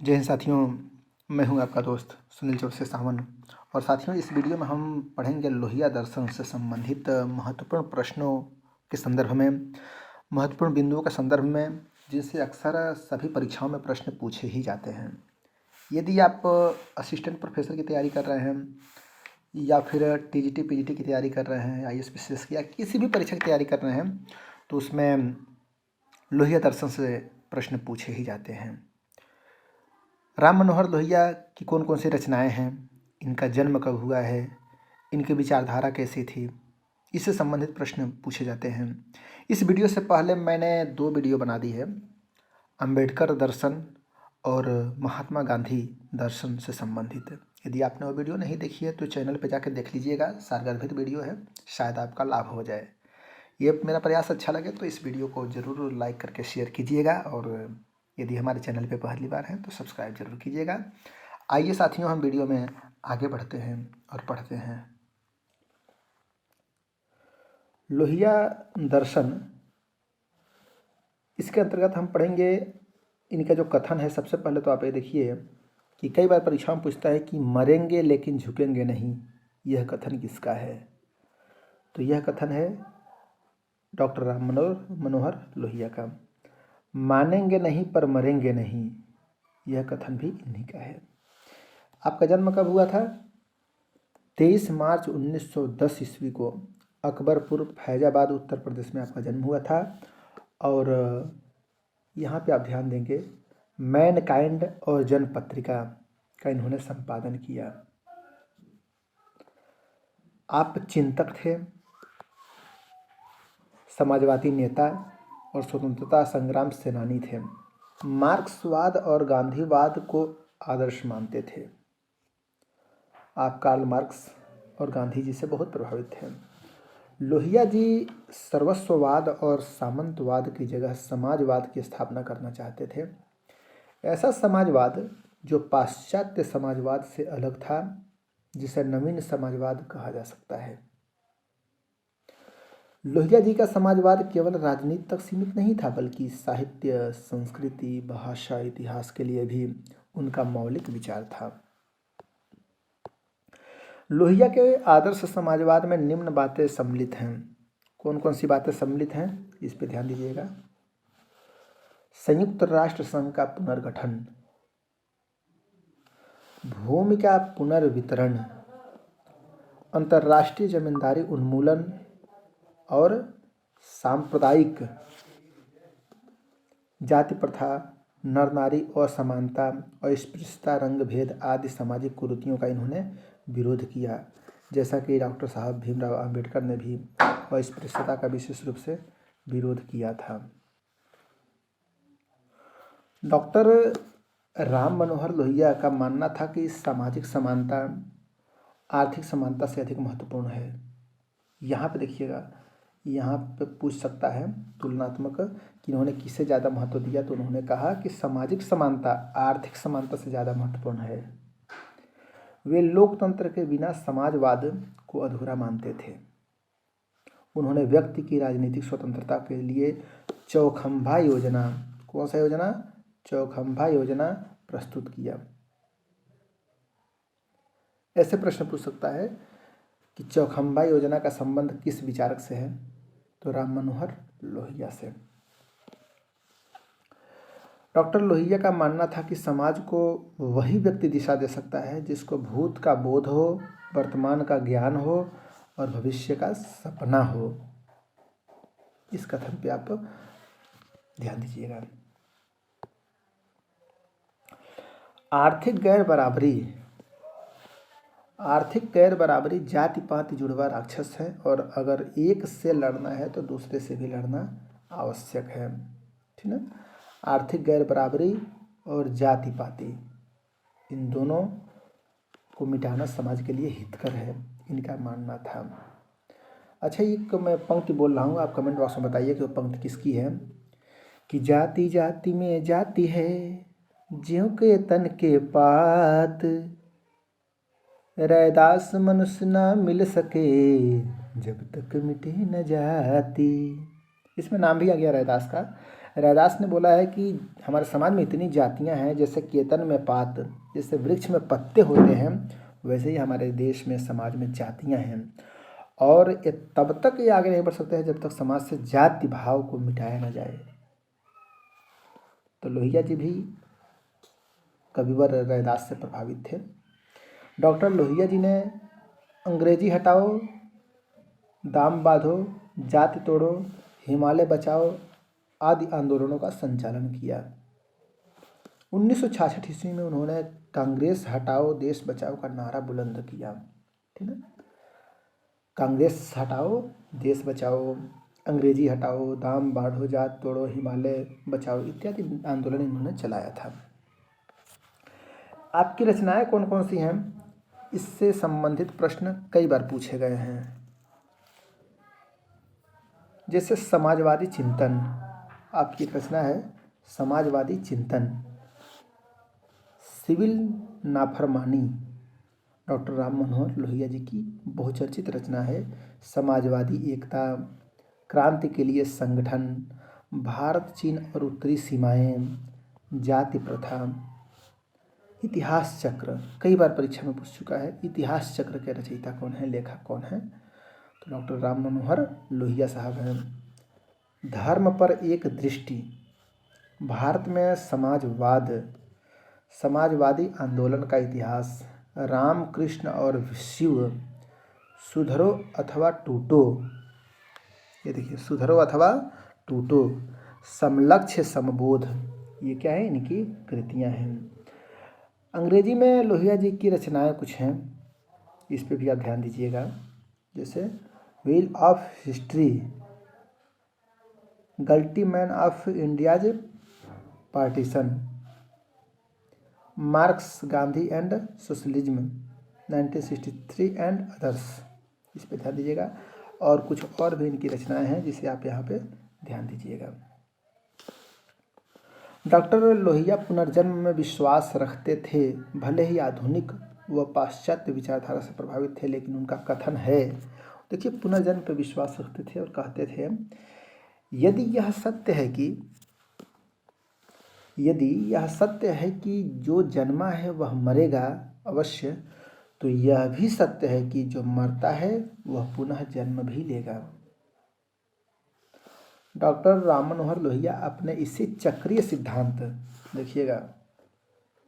जय हिंद साथियों। मैं हूं आपका दोस्त सुनील चौरसे सावन। और साथियों, इस वीडियो में हम पढ़ेंगे लोहिया दर्शन से संबंधित महत्वपूर्ण प्रश्नों के संदर्भ में, महत्वपूर्ण बिंदुओं के संदर्भ में, जिनसे अक्सर सभी परीक्षाओं में प्रश्न पूछे ही जाते हैं। यदि आप असिस्टेंट प्रोफेसर की तैयारी कर रहे हैं या फिर टीजीटी पीजीटी की तैयारी कर रहे हैं, आईएएस पीसीएस की या किसी भी परीक्षा की तैयारी कर रहे हैं, तो उसमें लोहिया दर्शन से प्रश्न पूछे ही जाते हैं। राम मनोहर लोहिया की कौन कौन सी रचनाएं हैं, इनका जन्म कब हुआ है, इनकी विचारधारा कैसी थी, इससे संबंधित प्रश्न पूछे जाते हैं। इस वीडियो से पहले मैंने 2 वीडियो बना दी है, अंबेडकर दर्शन और महात्मा गांधी दर्शन से संबंधित। यदि आपने वो वीडियो नहीं देखी है तो चैनल पर जाकर देख लीजिएगा, सारगर्भित वीडियो है, शायद आपका लाभ हो जाए। ये मेरा प्रयास अच्छा लगे तो इस वीडियो को ज़रूर लाइक करके शेयर कीजिएगा, और यदि हमारे चैनल पे पहली बार हैं तो सब्सक्राइब जरूर कीजिएगा। आइए साथियों, हम वीडियो में आगे बढ़ते हैं और पढ़ते हैं। लोहिया दर्शन, इसके अंतर्गत हम पढ़ेंगे इनका जो कथन है। सबसे पहले तो आप ये देखिए कि कई बार परीक्षा में पूछता है कि मरेंगे लेकिन झुकेंगे नहीं, यह कथन किसका है? तो यह कथन है डॉक्टर राम मनोहर लोहिया का। मानेंगे नहीं पर मरेंगे नहीं, यह कथन भी इन्हीं का है। आपका जन्म कब हुआ था? 23 मार्च 1910 ईस्वी को अकबरपुर फैजाबाद उत्तर प्रदेश में आपका जन्म हुआ था। और यहाँ पे आप ध्यान देंगे, मैनकाइंड और जन पत्रिका का इन्होंने संपादन किया। आप चिंतक थे, समाजवादी नेता और स्वतंत्रता संग्राम सेनानी थे। मार्क्सवाद और गांधीवाद को आदर्श मानते थे। आप कार्ल मार्क्स और गांधी जी से बहुत प्रभावित थे। लोहिया जी सर्वस्ववाद और सामंतवाद की जगह समाजवाद की स्थापना करना चाहते थे। ऐसा समाजवाद जो पाश्चात्य समाजवाद से अलग था, जिसे नवीन समाजवाद कहा जा सकता है। लोहिया जी का समाजवाद केवल राजनीति तक सीमित नहीं था, बल्कि साहित्य, संस्कृति, भाषा, इतिहास के लिए भी उनका मौलिक विचार था। लोहिया के आदर्श समाजवाद में निम्न बातें सम्मिलित हैं। कौन कौन सी बातें सम्मिलित हैं, इस पे ध्यान दीजिएगा। संयुक्त राष्ट्र संघ का पुनर्गठन, भूमि का पुनर्वितरण, अंतर्राष्ट्रीय जमींदारी उन्मूलन और सांप्रदायिक जाति प्रथा, नर नारी असमानता, अस्पृश्यता, रंग भेद आदि सामाजिक कुरीतियों का इन्होंने विरोध किया। जैसा कि डॉक्टर साहब भीमराव अंबेडकर ने भी अस्पृश्यता का विशेष रूप से विरोध किया था। डॉक्टर राम मनोहर लोहिया का मानना था कि सामाजिक समानता आर्थिक समानता से अधिक महत्वपूर्ण है। यहाँ पे देखिएगा, यहाँ पे पूछ सकता है तुलनात्मक कि इन्होंने किसे ज़्यादा महत्व दिया, तो उन्होंने कहा कि सामाजिक समानता आर्थिक समानता से ज़्यादा महत्वपूर्ण है। वे लोकतंत्र के बिना समाजवाद को अधूरा मानते थे। उन्होंने व्यक्ति की राजनीतिक स्वतंत्रता के लिए चौखंभा योजना, कौन सा योजना? चौखंभा योजना प्रस्तुत किया। ऐसे प्रश्न पूछ सकता है कि चौखंभा योजना का संबंध किस विचारक से है? तो राम मनोहर लोहिया से। डॉक्टर लोहिया का मानना था कि समाज को वही व्यक्ति दिशा दे सकता है जिसको भूत का बोध हो, वर्तमान का ज्ञान हो और भविष्य का सपना हो। इस कथन पे आप ध्यान दीजिएगा। आर्थिक गैर बराबरी जाति पाति जुड़वा राक्षस है, और अगर एक से लड़ना है तो दूसरे से भी लड़ना आवश्यक है। ठीक है? आर्थिक गैर बराबरी और जाति पाति, इन दोनों को मिटाना समाज के लिए हितकर है, इनका मानना था। अच्छा, ये मैं पंक्ति बोल रहा हूँ, आप कमेंट बॉक्स में बताइए कि वो पंक्ति किसकी है। कि जाति जाति में जाति है, ज्यों के तन के पात, रैदास मनुष्य ना मिल सके, जब तक मिटे न जाति। इसमें नाम भी आ गया रैदास का। रैदास ने बोला है कि हमारे समाज में इतनी जातियां हैं, जैसे केतन में पात, जैसे वृक्ष में पत्ते होते हैं, वैसे ही हमारे देश में समाज में जातियां हैं। और ये तब तक ये आगे नहीं बढ़ सकते हैं जब तक समाज से जाति भाव को मिटाया न जाए। तो लोहिया जी भी कविवर रैदास से प्रभावित थे। डॉक्टर लोहिया जी ने अंग्रेजी हटाओ, दाम बांधो, जाति तोड़ो, हिमालय बचाओ आदि आंदोलनों का संचालन किया। 1966 ईस्वी में उन्होंने कांग्रेस हटाओ देश बचाओ का नारा बुलंद किया। ठीक है, कांग्रेस हटाओ देश बचाओ, अंग्रेजी हटाओ, दाम बांधो, जात तोड़ो, हिमालय बचाओ इत्यादि आंदोलन इन्होंने चलाया था। आपकी रचनाएं कौन कौन सी हैं, इससे संबंधित प्रश्न कई बार पूछे गए हैं। जैसे समाजवादी चिंतन, आपकी रचना है समाजवादी चिंतन। सिविल नाफरमानी, डॉक्टर राम मनोहर लोहिया जी की बहुचर्चित रचना है। समाजवादी एकता, क्रांति के लिए संगठन, भारत चीन और उत्तरी सीमाएं, जाति प्रथा, इतिहास चक्र, कई बार परीक्षा में पूछ चुका है। इतिहास चक्र के रचयिता कौन है, लेखक कौन है, तो डॉक्टर राम मनोहर लोहिया साहब हैं। धर्म पर एक दृष्टि, भारत में समाजवाद, समाजवादी आंदोलन का इतिहास, राम कृष्ण और शिव, सुधरो अथवा टूटो, ये देखिए सुधरो अथवा टूटो, समलक्ष्य समबोध, ये क्या है, इनकी कृतियां हैं। अंग्रेजी में लोहिया जी की रचनाएं कुछ हैं, इस पे भी आप ध्यान दीजिएगा। जैसे wheel of history, guilty men of India's partition, Marx Gandhi and socialism 1963 and others, इस पे ध्यान दीजिएगा। और कुछ और भी इनकी रचनाएं हैं जिसे आप यहाँ पे ध्यान दीजिएगा। डॉक्टर लोहिया पुनर्जन्म में विश्वास रखते थे, भले ही आधुनिक व पाश्चात्य विचारधारा से प्रभावित थे, लेकिन उनका कथन है, देखिए पुनर्जन्म पर विश्वास रखते थे और कहते थे यदि यह सत्य है कि जो जन्मा है वह मरेगा अवश्य, तो यह भी सत्य है कि जो मरता है वह पुनः जन्म भी लेगा। डॉक्टर राम मनोहर लोहिया अपने इसी चक्रीय सिद्धांत, देखिएगा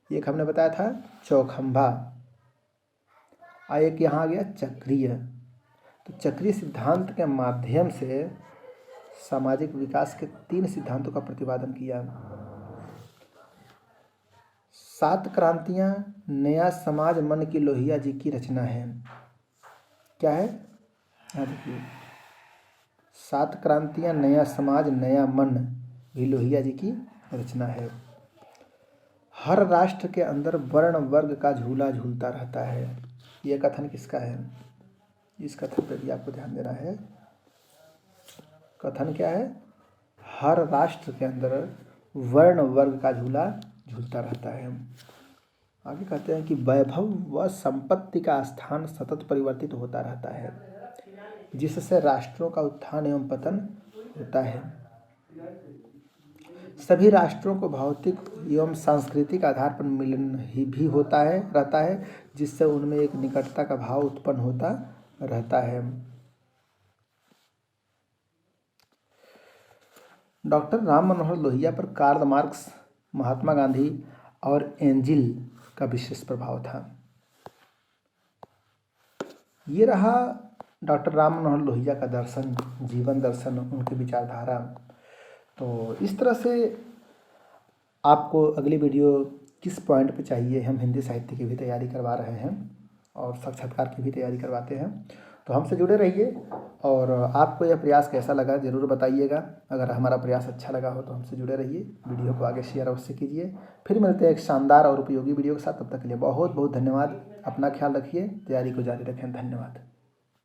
एक हमने बताया था चौखंबा, एक यहाँ आ गया चक्रीय, तो चक्रीय सिद्धांत के माध्यम से सामाजिक विकास के 3 सिद्धांतों का प्रतिपादन किया। 7 क्रांतियां नया समाज मन की लोहिया जी की रचना है। क्या है, हाँ देखिए 7 क्रांतियां नया समाज नया मन भी लोहिया जी की रचना है। हर राष्ट्र के अंदर वर्ण वर्ग का झूला झूलता रहता है, यह कथन किसका है, इस कथन पर भी आपको ध्यान देना है। कथन क्या है, हर राष्ट्र के अंदर वर्ण वर्ग का झूला झूलता रहता है। आगे कहते हैं कि वैभव व संपत्ति का स्थान सतत परिवर्तित होता रहता है, जिससे राष्ट्रों का उत्थान एवं पतन होता है। सभी राष्ट्रों को भौतिक एवं सांस्कृतिक आधार पर मिलन ही भी रहता है, जिससे उनमें एक निकटता का भाव उत्पन्न होता रहता है। डॉक्टर राम मनोहर लोहिया पर कार्ल मार्क्स, महात्मा गांधी और एंजिल का विशेष प्रभाव था। ये रहा डॉक्टर राम मनोहर लोहिया का दर्शन, जीवन दर्शन, उनकी विचारधारा। तो इस तरह से आपको अगली वीडियो किस पॉइंट पे चाहिए, हम हिंदी साहित्य की भी तैयारी करवा रहे हैं और साक्षात्कार की भी तैयारी करवाते हैं, तो हमसे जुड़े रहिए। और आपको यह प्रयास कैसा लगा ज़रूर बताइएगा। अगर हमारा प्रयास अच्छा लगा हो तो हमसे जुड़े रहिए, वीडियो को आगे शेयर अवश्य कीजिए। फिर मिलते हैं एक शानदार और उपयोगी वीडियो के साथ, तब तक के लिए बहुत बहुत धन्यवाद। अपना ख्याल रखिए, तैयारी को जारी रखें। धन्यवाद।